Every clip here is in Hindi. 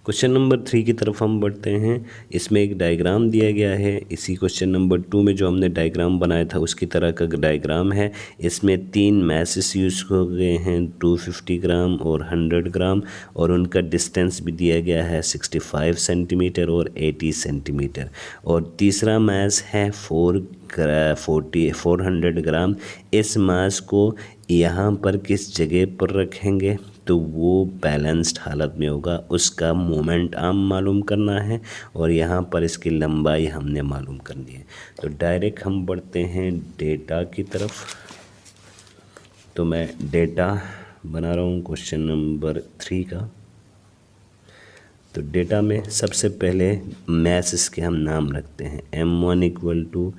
क्वेश्चन नंबर 3 की तरफ हम बढ़ते हैं। इसमें एक डायग्राम दिया गया है। इसी क्वेश्चन नंबर 2 में जो हमने डायग्राम बनाया था उसकी तरह का डायग्राम है। इसमें 3 मैसेस यूज़ हो गए हैं, 250 ग्राम और 100 ग्राम, और उनका डिस्टेंस भी दिया गया है 65 सेंटीमीटर और 80 सेंटीमीटर। और तीसरा मैस है 400 ग्राम। इस मास को यहाँ पर किस जगह पर रखेंगे तो वो बैलेंस्ड हालत में होगा, उसका मोमेंट आर्म मालूम करना है और यहाँ पर इसकी लंबाई हमने मालूम करनी है। तो डायरेक्ट हम बढ़ते हैं डेटा की तरफ। तो मैं डेटा बना रहा हूँ क्वेश्चन नंबर 3 का। तो डेटा में सबसे पहले मैसेस के हम नाम रखते हैं। M1 इक्वल टू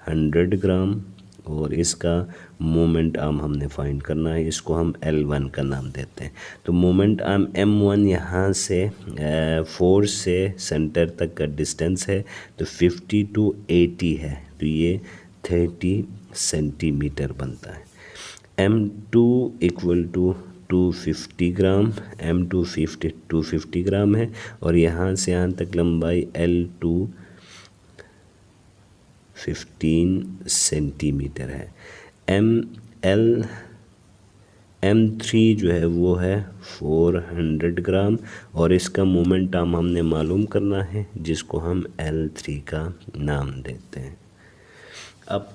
100 ग्राम और इसका मोमेंट आर्म हमने फाइंड करना है, इसको हम L1 का नाम देते हैं। तो मोमेंट आर्म M1 यहाँ से 4 से सेंटर तक का डिस्टेंस है, तो 50 to 80 है, तो ये 30 सेंटीमीटर बनता है। M2 equal to 250 gram, M2 250 ग्राम है और यहाँ से यहाँ तक लंबाई L2 15 सेंटीमीटर है। M3 जो है वो है 400 ग्राम और इसका मोमेंट आर्म हमने मालूम करना है, जिसको हम L3 का नाम देते हैं। अब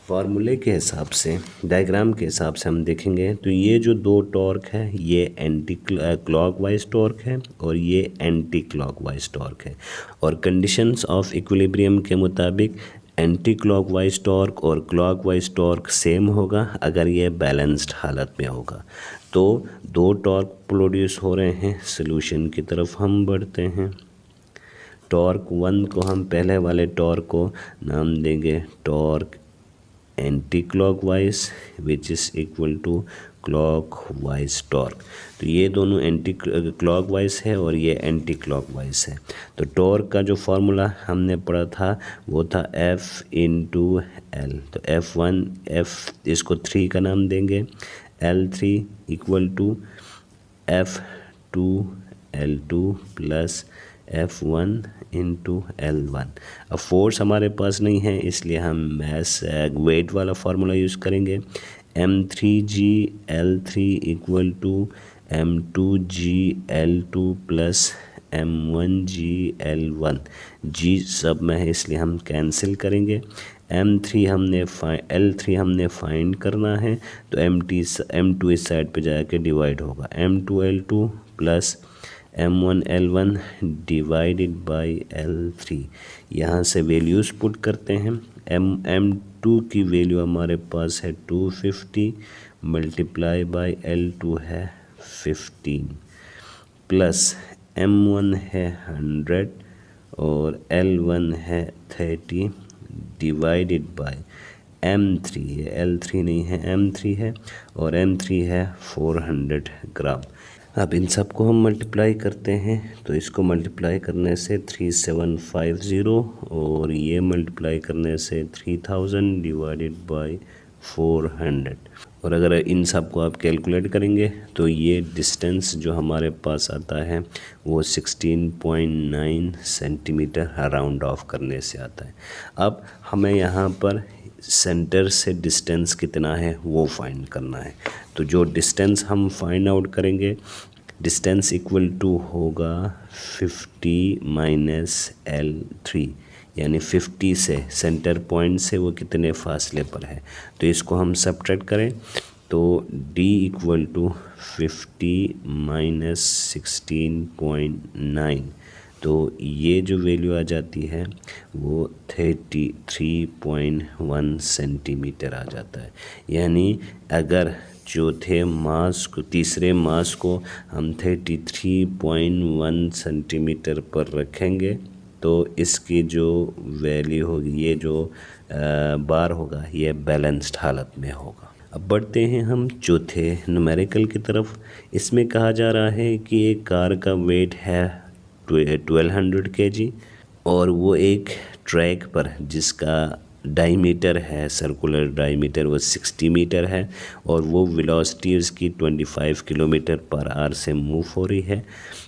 फार्मूले के हिसाब से, डायग्राम के हिसाब से हम देखेंगे तो ये जो दो टॉर्क है ये एंटी क्लॉकवाइज टॉर्क है और ये एंटी क्लॉकवाइज टॉर्क है। और कंडीशंस ऑफ इक्विलिब्रियम के मुताबिक एंटी क्लॉकवाइज टॉर्क और क्लॉकवाइज टॉर्क सेम होगा अगर ये बैलेंस्ड हालत में होगा। तो दो टॉर्क प्रोड्यूस हो रहे हैं। सॉल्यूशन की तरफ हम बढ़ते हैं। टॉर्क 1 को हम पहले वाले टॉर्क को नाम देंगे torque anti clockwise which is equal to clockwise torque. तो ये दोनों एंटी क्लॉकवाइज है और ये एंटी क्लॉकवाइज है। तो टॉर्क का जो फार्मूला हमने पढ़ा था वो था F इंटू L। तो F इसको 3 का नाम देंगे, L3 equal to F2 L2 plus F1 into L1। अब फोर्स हमारे पास नहीं है इसलिए हम मैस वेट वाला फार्मूला यूज़ करेंगे। M3G L3 equal to M2G L2 plus M1G L1। G सब में है इसलिए हम कैंसिल करेंगे। L3 हमने फाइंड करना है, तो M2 इस साइड पे जाके डिवाइड होगा। M2 L2 plus M1 L1 divided by L3। यहाँ से वैल्यूज़ पुट करते हैं। M2 की वैल्यू हमारे पास है 250 मल्टीप्लाई बाई L2 है 15 प्लस M1 है 100 और L1 है 30 डिवाइडेड बाई M3 है, L3 नहीं है M3 है और M3 है 400 ग्राम। अब इन सब को हम मल्टीप्लाई करते हैं, तो इसको मल्टीप्लाई करने से 3750 और ये मल्टीप्लाई करने से 3000 डिवाइडेड बाई 400। और अगर इन सब को आप कैलकुलेट करेंगे तो ये डिस्टेंस जो हमारे पास आता है वो 16.9 सेंटीमीटर राउंड ऑफ करने से आता है। अब हमें यहाँ पर सेंटर से डिस्टेंस कितना है वो फाइंड करना है। तो जो डिस्टेंस हम फाइंड आउट करेंगे, डिस्टेंस इक्वल टू होगा 50 माइनस L3, यानी 50 से सेंटर पॉइंट से वो कितने फासले पर है। तो इसको हम सब्ट्रैक्ट करें तो D इक्वल टू 50 माइनस 16.9, तो ये जो वैल्यू आ जाती है वो 33.1 सेंटीमीटर आ जाता है। यानी अगर तीसरे मास को हम 33.1 सेंटीमीटर पर रखेंगे तो इसकी जो वैल्यू होगी, ये जो बार होगा, ये बैलेंस्ड हालत में होगा। अब बढ़ते हैं हम चौथे न्यूमेरिकल की तरफ। इसमें कहा जा रहा है कि एक कार का वेट है 1200 kg और वो एक ट्रैक पर जिसका डायमीटर है, सर्कुलर डायमीटर वो 60 मीटर है और वो वेलोसिटी उसकी 25 किलोमीटर पर आवर से मूव हो रही है।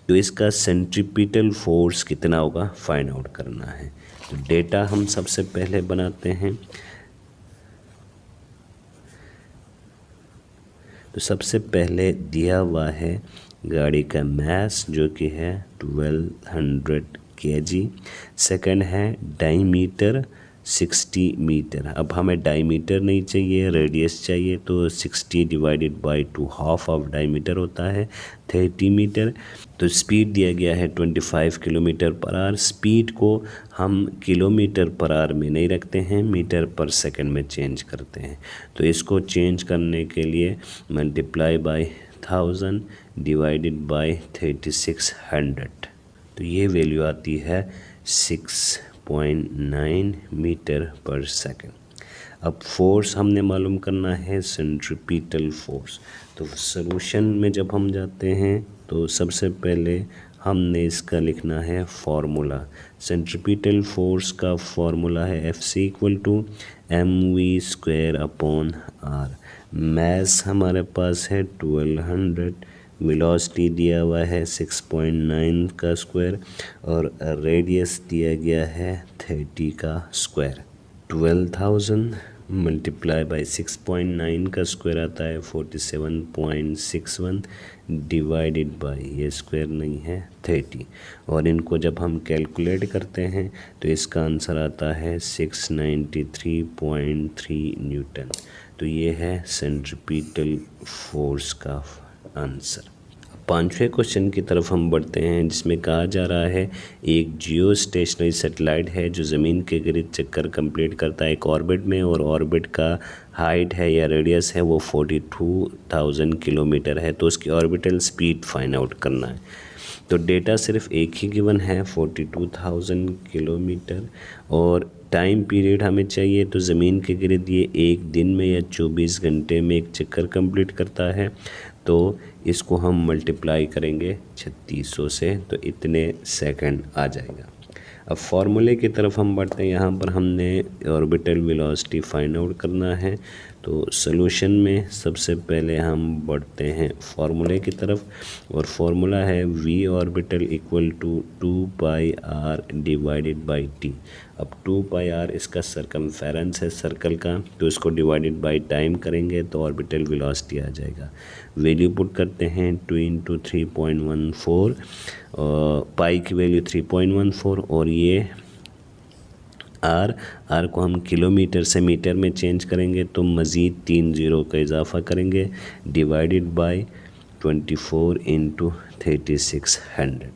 तो इसका सेंट्रीपिटल फोर्स कितना होगा फाइंड आउट करना है। तो डेटा हम सबसे पहले बनाते हैं। तो सबसे पहले दिया हुआ है गाड़ी का मास जो कि है 1200 kg। सेकंड है डायमीटर 60 मीटर। अब हमें डायमीटर नहीं चाहिए, रेडियस चाहिए। तो 60 divided by 2 half of diameter होता है 30 मीटर। तो स्पीड दिया गया है 25 किलोमीटर पर आवर। स्पीड को हम किलोमीटर पर आवर में नहीं रखते हैं, मीटर पर सेकंड में चेंज करते हैं। तो इसको चेंज करने के लिए मल्टीप्लाई बाय 1000 डिवाइडेड बाय 3600। तो ये वैल्यू आती है 6.9 मीटर पर सेकंड। अब फोर्स हमने मालूम करना है, सेंट्रीपिटल फोर्स। तो सॉल्यूशन में जब हम जाते हैं तो सबसे पहले हमने इसका लिखना है फार्मूला। सेंट्रीपिटल फोर्स का फार्मूला है Fc = mv²/r। मास हमारे पास है 1200, वेलोसिटी दिया हुआ है 6.9 का स्क्वायर और रेडियस दिया गया है 30 का स्क्वायर। 12,000 मल्टीप्लाई बाई 6.9 का स्क्वायर आता है 47.61 डिवाइडेड बाई, ये स्क्वायर नहीं है, 30। और इनको जब हम कैलकुलेट करते हैं तो इसका आंसर आता है 693.3 न्यूटन। तो ये है सेंट्रीपिटल फोर्स का आंसर। पांचवें क्वेश्चन की तरफ हम बढ़ते हैं, जिसमें कहा जा रहा है एक जियो स्टेशनरी सैटेलाइट है जो ज़मीन के गिर्द चक्कर कंप्लीट करता है एक ऑर्बिट में, और ऑर्बिट का हाइट है या रेडियस है वो 42,000 किलोमीटर है। तो उसकी ऑर्बिटल स्पीड फाइंड आउट करना है। तो डेटा सिर्फ एक ही गिवन है 42,000 किलोमीटर, और टाइम पीरियड हमें चाहिए। तो ज़मीन के गिर्द ये एक दिन में या 24 घंटे में एक चक्कर कंप्लीट करता है। तो इसको हम मल्टीप्लाई करेंगे 3600 से, तो इतने सेकंड आ जाएगा। अब फार्मूले की तरफ हम बढ़ते हैं। यहाँ पर हमने ऑर्बिटल वेलोसिटी फाइंड आउट करना है। तो सॉल्यूशन में सबसे पहले हम बढ़ते हैं फार्मूले की तरफ, और फार्मूला है v orbital = 2πr divided by t। अब 2πr इसका सरकमफेरेंस है सर्कल का, तो इसको डिवाइडेड बाई टाइम करेंगे तो ऑर्बिटल वेलोसिटी आ जाएगा। वैल्यू पुट करते हैं 2 × 3.14, पाई की वैल्यू 3.14, और ये आर को हम किलोमीटर से मीटर में चेंज करेंगे तो मज़ीद 3 ज़ीरो का इजाफा करेंगे डिवाइडेड बाय 24 × 3600।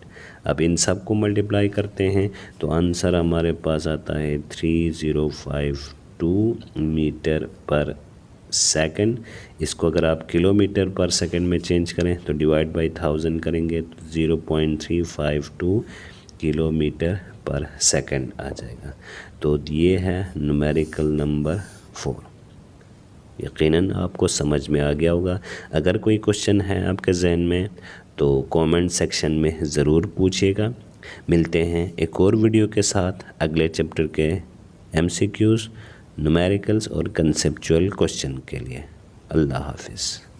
अब इन सब को मल्टीप्लाई करते हैं तो आंसर हमारे पास आता है 3052 मीटर पर सेकंड। इसको अगर आप किलोमीटर पर सेकंड में चेंज करें तो डिवाइड बाई 1000 करेंगे तो 0.352 किलोमीटर पर सेकंड आ जाएगा। तो ये है न्यूमेरिकल नंबर 4। यकीनन आपको समझ में आ गया होगा। अगर कोई क्वेश्चन है आपके जहन में तो कमेंट सेक्शन में ज़रूर पूछिएगा। मिलते हैं एक और वीडियो के साथ अगले चैप्टर के MCQs, न्यूमेरिकल्स और कंसेप्चुअल क्वेश्चन के लिए। अल्लाह हाफिज़।